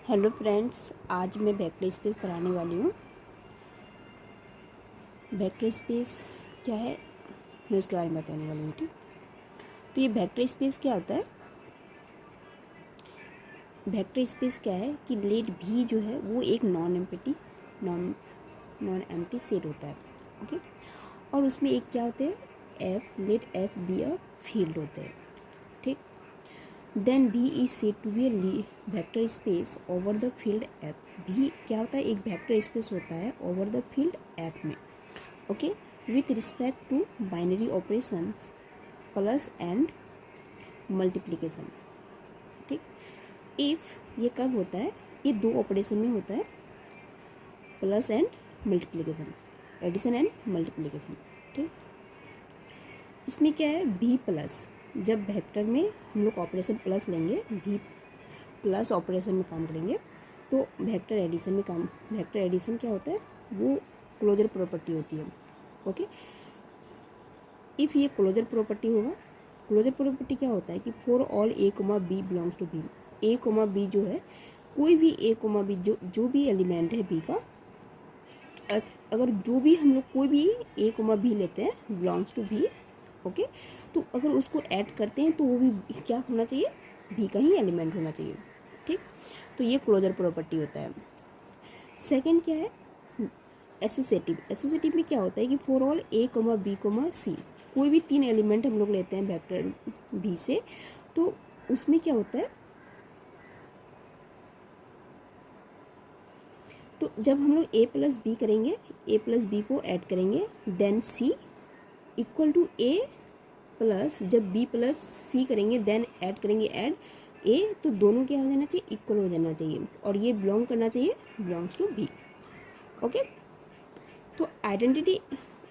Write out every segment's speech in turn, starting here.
Hello friends, आज मैं vector space पढ़ाने वाली हूँ। वेक्टर स्पेस क्या है मैं उसके बारे में बताने वाली हूँ। ठीक, तो ये वेक्टर स्पेस क्या होता है? वेक्टर स्पेस क्या है कि लेट भी जो है वो एक नॉन एम्प्टी सेट होता है। ओके, और उसमें एक क्या होते हैं, F, let F be a field होते हैं। ठीक, then V is said to B a vector space over the field F. V क्या होता है, एक वेक्टर स्पेस होता है ओवर द फील्ड एफ में। Okay, with respect to binary operations plus and multiplication. ठीक, इफ़ ये कब होता है, ये दो ऑपरेशन में होता है, plus and multiplication, addition and multiplication. ठीक, इसमें क्या है, भी प्लस, जब वेक्टर में हम लोग ऑपरेशन प्लस लेंगे, भी प्लस ऑपरेशन में काम करेंगे तो वेक्टर एडिशन में काम, वेक्टर एडिशन क्या होता है, वो क्लोजर प्रॉपर्टी होती है। ओके, इफ़ ये क्लोजर प्रॉपर्टी होगा, क्लोजर प्रॉपर्टी क्या होता है कि for all a comma b belongs to B, a comma b जो है, कोई भी ए कोमा बी जो भी एलिमेंट है बी का, अगर जो भी हम लोग कोई भी ए कोमा बी लेते हैं बिलोंग्स टू बी, ओके, तो अगर उसको ऐड करते हैं तो वो भी क्या होना चाहिए, बी का ही एलिमेंट होना चाहिए। ठीक, तो ये क्लोजर प्रॉपर्टी होता है। सेकेंड क्या है, एसोसिएटिव। एसोसिएटिव में क्या होता है कि for all a comma b comma c, कोई भी तीन एलिमेंट हम लोग लेते हैं वेक्टर बी से, तो उसमें क्या होता है, तो जब हम लोग ए प्लस बी करेंगे, ए प्लस बी को ऐड करेंगे, then c equal to a plus, जब बी प्लस सी करेंगे देन ऐड करेंगे ऐड ए, तो दोनों क्या हो जाना चाहिए, इक्वल हो जाना चाहिए, और ये बिलोंग करना चाहिए, बिलोंग्स टू बी। ओके, तो आइडेंटिटी,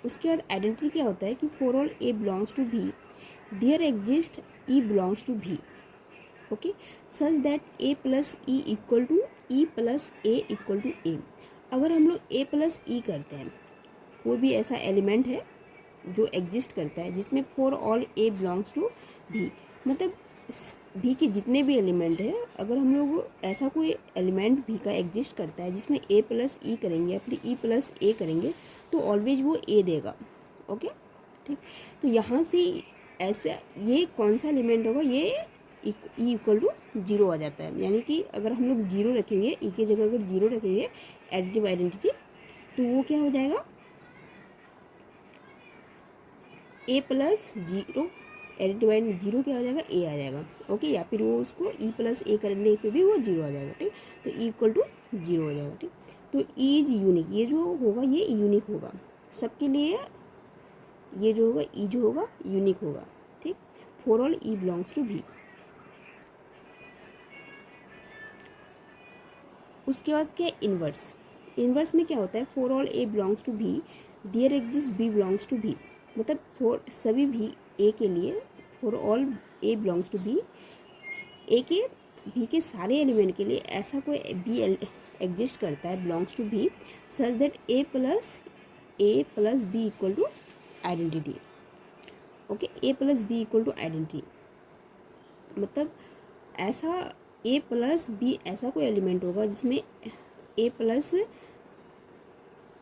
उसके बाद आइडेंटिटी क्या होता है कि for all a belongs to B there exist e belongs to B. Okay, such that a plus e equal to e plus a equal to a. अगर हम लोग ए प्लस ई करते हैं, कोई भी ऐसा एलिमेंट है जो एग्जिस्ट करता है जिसमें for all a belongs to भी, मतलब भी के जितने भी एलिमेंट है, अगर हम लोग ऐसा कोई एलिमेंट भी का एग्जिस्ट करता है जिसमें ए प्लस ई करेंगे या फिर ई प्लस ए करेंगे तो ऑलवेज वो ए देगा। ओके, ठीक, तो यहाँ से ऐसा ये कौन सा एलिमेंट होगा, ये ई इक्वल टू जीरो आ जाता है, यानी कि अगर हम लोग जीरो रखेंगे, ई की जगह अगर जीरो रखेंगे एडिटिव आइडेंटिटी, तो वो क्या हो जाएगा, a plus zero, additive identity zero क्या हो जाएगा, ए आ जाएगा। ओके, या फिर वो उसको ई प्लस ए करने पे भी वो जीरो आ जाएगा। ठीक, तो ई इक्वल टू जीरो हो जाएगा। ठीक, तो ई इज यूनिक, ये जो होगा ये यूनिक होगा सबके लिए, ये जो होगा ई जो होगा यूनिक होगा। ठीक, for all e belongs to V. उसके बाद क्या, इन्वर्स। इन्वर्स में क्या होता है, for all a belongs to B there exist b belongs to भी, मतलब फॉर सभी भी ए के लिए, for all a belongs to B, a के भी के सारे एलिमेंट के लिए ऐसा कोई बी एग्जिस्ट करता है belongs to B, such that a plus b equal to identity. Okay, a plus b equal to identity, मतलब ऐसा ए प्लस बी ऐसा कोई एलिमेंट होगा जिसमें ए प्लस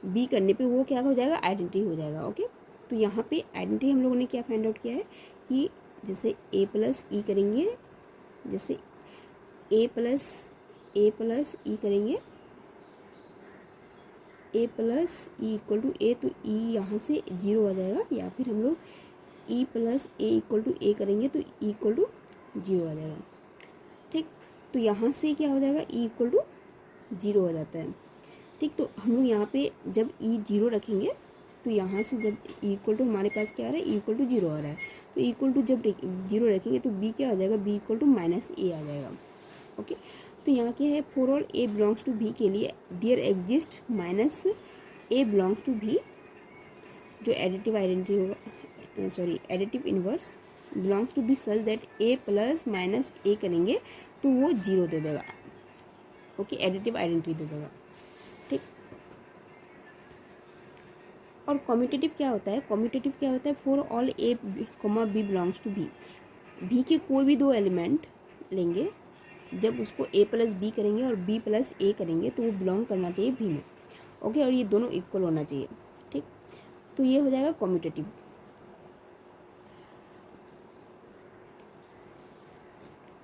बी करने पे वो क्या हो जाएगा, आइडेंटिटी हो जाएगा। ओके, तो यहाँ पे आइडेंटिटी हम लोगों ने क्या फाइंड आउट किया है कि जैसे ए प्लस ई करेंगे, जैसे ए प्लस ई करेंगे, a plus e equal to ए, तो ई यहाँ से जीरो आ जाएगा, या फिर हम लोग e plus a equal to a करेंगे तो ई इक्वल टू जीरो आ जाएगा। ठीक, तो यहाँ से क्या हो जाएगा, ई इक्वल टू जीरो हो जाता है। ठीक, तो हम लोग यहाँ पे जब ई जीरो रखेंगे तो यहाँ से जब ई इक्वल टू हमारे पास क्या आ रहा है, ई इक्वल टू जीरो आ रहा है, तो ई इक्वल टू जब जीरो रखेंगे तो बी क्या हो जाएगा, b equal to minus a आ जाएगा। ओके, तो यहाँ क्या है, for all a belongs to B के लिए there exist minus a belongs to B, जो एडिटिव आइडेंटिटी होगा, sorry additive inverse belongs to B such that a plus minus a करेंगे तो वो जीरो दे देगा। ओके, एडिटिव आइडेंटिटी दे देगा। ठीक, और कम्यूटेटिव क्या होता है, कम्यूटेटिव क्या होता है, for all a comma b belongs to V, V के कोई भी दो एलिमेंट लेंगे, जब उसको ए प्लस बी करेंगे और बी प्लस ए करेंगे तो वो बिलोंग करना चाहिए भी में। ओके, और ये दोनों इक्वल होना चाहिए। ठीक, तो ये हो जाएगा कम्यूटेटिव।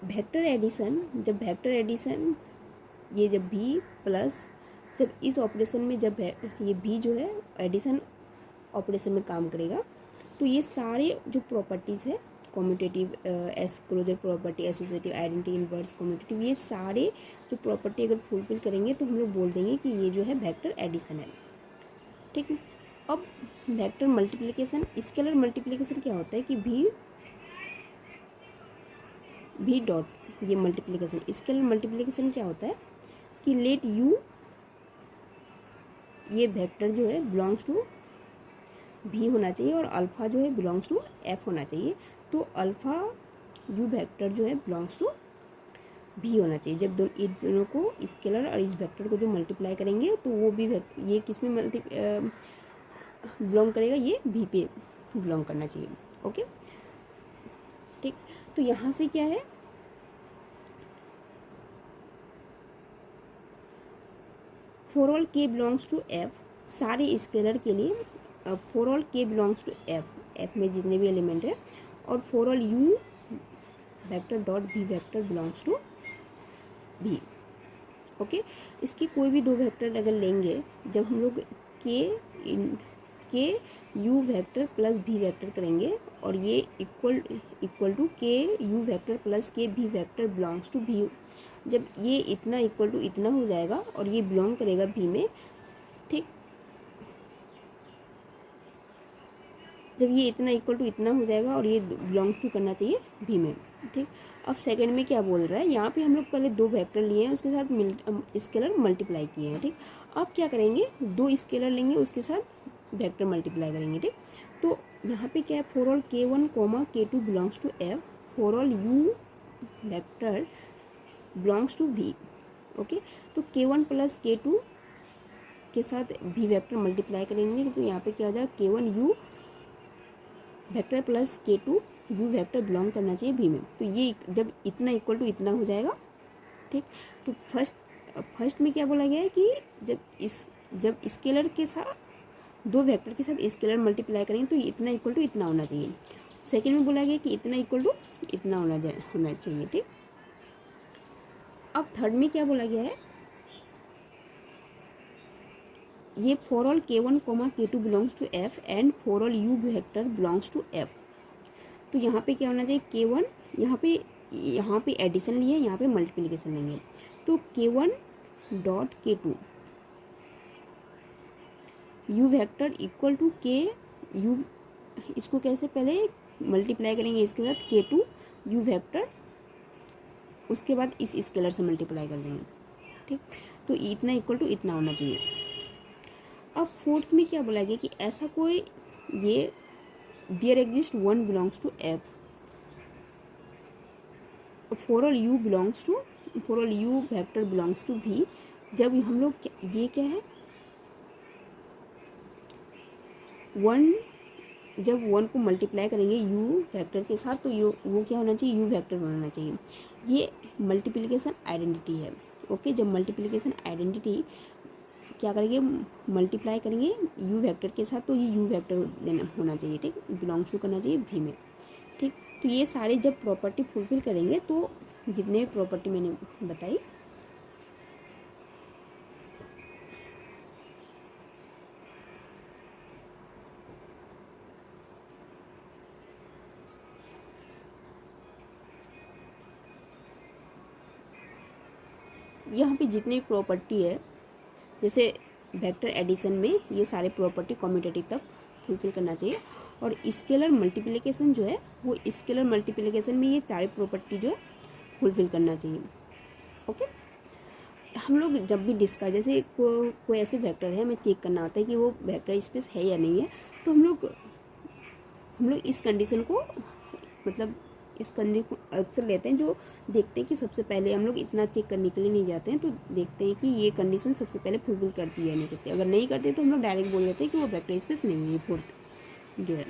वेक्टर एडिशन, जब वेक्टर एडिशन ये जब भी प्लस, जब इस ऑपरेशन में जब ये भी जो है एडिशन ऑपरेशन में काम करेगा तो ये सारे जो प्रॉपर्टीज़ है commutative, closure property, associative, identity, inverse, commutative, ये सारे जो प्रॉपर्टी अगर फुलफिल करेंगे तो हम लोग बोल देंगे कि ये जो है वेक्टर एडिशन है। ठीक है, अब वेक्टर मल्टीप्लिकेशन, स्केलर मल्टीप्लिकेशन क्या होता है कि भी डॉट, ये मल्टीप्लिकेशन, स्केलर मल्टीप्लिकेशन क्या होता है कि लेट यू, ये वेक्टर जो है बिलोंग्स टू भी होना चाहिए और अल्फ़ा जो है बिलोंग्स टू एफ होना चाहिए। तो अल्फ़ा यू वेक्टर जो है बिलोंग्स टू भी होना चाहिए। जब इन दोनों को, स्केलर और इस वेक्टर को जो मल्टीप्लाई करेंगे तो वो भी ये किस में बिलोंग करेगा, ये भी पे बिलोंग करना चाहिए। ओके, ठीक, तो यहाँ से क्या है, फॉर ऑल के बिलोंग्स टू एफ, सारे स्केलर के लिए फॉर ऑल के बिलोंग्स टू एफ, एफ में जितने भी एलिमेंट है, और for all u vector dot भी वेक्टर बिलोंग्स टू भी। ओके, इसके कोई भी दो वेक्टर अगर लेंगे, जब हम लोग के यू वेक्टर प्लस भी वेक्टर करेंगे और ये इक्वल टू के यू वेक्टर प्लस के भी वेक्टर बिलोंग्स टू भी, जब ये इतना इक्वल टू इतना हो जाएगा और ये बिलोंग करेगा भी में। ठीक, जब ये इतना इक्वल टू इतना हो जाएगा और ये बिलोंग्स टू करना चाहिए भी में। ठीक, अब सेकंड में क्या बोल रहा है, यहाँ पे हम लोग पहले दो वेक्टर लिए हैं, उसके साथ स्केलर मल्टीप्लाई किए हैं। ठीक, अब क्या करेंगे, दो स्केलर लेंगे उसके साथ वेक्टर मल्टीप्लाई करेंगे। ठीक, तो यहाँ पे क्या है, for all k1 k2 belongs to F, for all u vector belongs to v। Okay, तो k1 प्लस k2 के साथ v वेक्टर मल्टीप्लाई करेंगे तो यहाँ पे क्या हो जाएगा, k1 u vector plus k2 u vector belong करना चाहिए v में। तो ये जब इतना इक्वल टू इतना हो जाएगा। ठीक, तो फर्स्ट में क्या बोला गया है कि जब स्केलर के साथ दो वेक्टर के साथ स्केलर मल्टीप्लाई करेंगे तो इतना इक्वल टू इतना होना चाहिए। सेकंड में बोला गया कि इतना इक्वल टू इतना होना चाहिए। ठीक, अब थर्ड में क्या बोला गया है, ये for all k1 k2 belongs to f and for all u vector belongs to f। तो यहाँ पे क्या होना चाहिए, k1, यहाँ पे एडिशन लिए, यहाँ पे मल्टीप्लिकेशन लेंगे। तो k1 dot k2 u vector equal to k u, इसको कैसे पहले मल्टीप्लाई करेंगे इसके साथ k2 u वेक्टर, उसके बाद इस स्केलर से मल्टीप्लाई कर देंगे। ठीक, तो इतना इक्वल टू इतना होना चाहिए। अब फोर्थ में क्या बोला गया कि ऐसा कोई, ये there exist one belongs to F, for all u belongs to, for all u vector belongs to V. जब हम लोग ये क्या है, वन, जब वन को मल्टीप्लाई करेंगे यू वेक्टर के साथ तो वो क्या होना चाहिए, यू वेक्टर बनना चाहिए। ये मल्टीप्लिकेशन आइडेंटिटी है। ओके, जब मल्टीप्लिकेशन आइडेंटिटी क्या करेंगे, मल्टीप्लाई करेंगे यू वेक्टर के साथ तो ये यू वेक्टर देना होना चाहिए। ठीक, बिलोंग्स टू करना चाहिए भी में। ठीक, तो ये सारे जब प्रॉपर्टी फुलफिल करेंगे तो जितने भी प्रॉपर्टी मैंने बताई, यहाँ पे जितनी प्रॉपर्टी है, जैसे वेक्टर एडिशन में ये सारे प्रॉपर्टी कम्यूटेटिव तक फुलफिल करना चाहिए, और स्केलर मल्टीप्लिकेशन जो है वो स्केलर मल्टीप्लिकेशन में ये सारे प्रॉपर्टी जो है फुलफिल करना चाहिए। ओके, हम लोग जब भी डिस्कस, जैसे कोई ऐसे वेक्टर है, हमें चेक करना होता है कि वो वेक्टर स्पेस है या नहीं है, तो हम लोग इस कंडीशन को, मतलब इस कंडीशन को अक्सर लेते हैं, जो देखते हैं कि सबसे पहले हम लोग इतना चेक करने के लिए नहीं जाते हैं, तो देखते हैं कि ये कंडीशन सबसे पहले फुलफिल करती है नहीं करती। अगर नहीं करते तो हम लोग डायरेक्ट बोल देते हैं कि वो वेक्टर स्पेस नहीं है, फोर्थ जो है।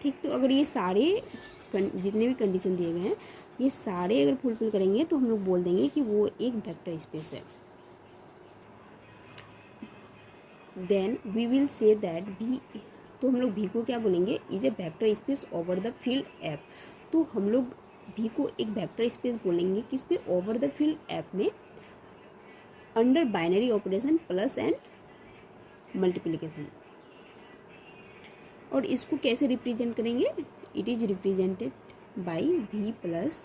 ठीक, तो अगर ये सारे जितने भी कंडीशन दिए गए हैं ये सारे अगर फुलफिल करेंगे तो हम लोग बोल देंगे कि वो एक वेक्टर स्पेस है। Then we will say that V, तो हम लोग भी को क्या बोलेंगे, is a vector space over the field F. तो हम लोग भी को एक वेक्टर स्पेस बोलेंगे किस पे, ओवर द फील्ड एफ में, under binary operation plus and multiplication. और इसको कैसे रिप्रेजेंट करेंगे, इट इज रिप्रेजेंटेड बाई भी प्लस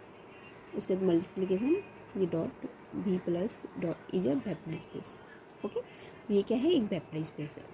उसके बाद मल्टीप्लिकेशन, ये डॉट भी plus dot is a vector space. Okay, ये क्या है, एक वेक्टर स्पेस है।